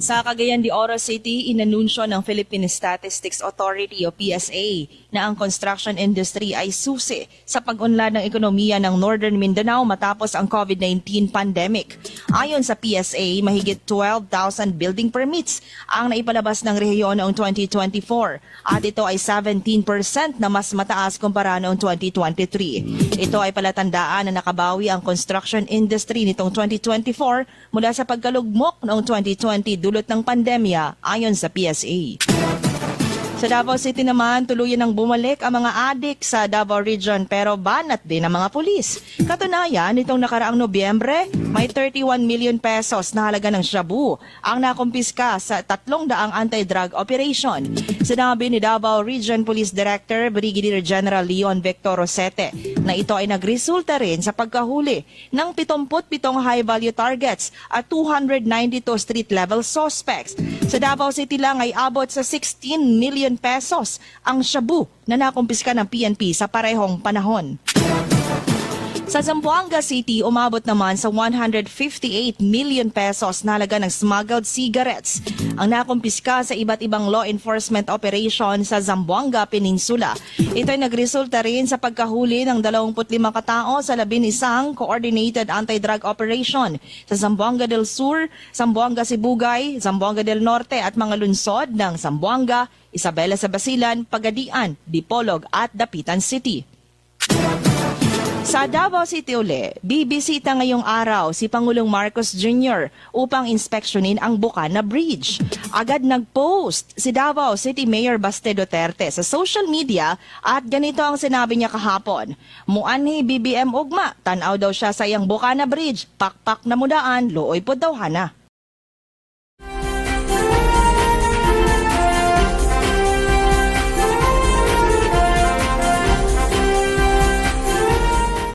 Sa Cagayan de Oro City, inanunsyo ng Philippine Statistics Authority o PSA na ang construction industry ay susi sa pag-unlad ng ekonomiya ng Northern Mindanao matapos ang COVID-19 pandemic. Ayon sa PSA, mahigit 12,000 building permits ang naipalabas ng rehiyon noong 2024 at ito ay 17% na mas mataas kumpara noong 2023. Ito ay palatandaan na nakabawi ang construction industry nitong 2024 mula sa pagkalugmok noong 2020 dulot ng pandemya ayon sa PSA. Sa Davao City naman, tuluyan nang bumalik ang mga adik sa Davao Region pero banat din ang mga pulis. Katunayan, nitong nakaraang Nobyembre, may 31 million pesos na halaga ng shabu ang nakumpiska sa 300 anti-drug operation. Sinabi ni Davao Region Police Director Brigadier General Leon Victor Rosete na ito ay nagresulta rin sa pagkahuli ng 77 high-value targets at 292 street-level suspects. Sa Davao City lang ay abot sa 16 million pesos ang shabu na nakumpiska ng PNP sa parehong panahon. Sa Zamboanga City, umabot naman sa 158 million pesos na halaga ng smuggled cigarettes ang nakumpiska sa iba't ibang law enforcement operation sa Zamboanga Peninsula. Ito ay nagresulta rin sa pagkahuli ng 25 katao sa 11 coordinated anti-drug operation sa Zamboanga del Sur, Zamboanga Sibugay, Zamboanga del Norte at mga lungsod ng Zamboanga, Isabela sa Basilan, Pagadian, Dipolog at Dapitan City. Sa Davao City uli, bibisita ngayong araw si Pangulong Marcos Jr. upang inspeksyonin ang Bukana Bridge. Agad nag-post si Davao City Mayor Baste Duterte sa social media at ganito ang sinabi niya kahapon. Muanhi BBM ugma, tanaw daw siya sa iyang Bukana Bridge, pakpak na mudaan, looy po daw hana.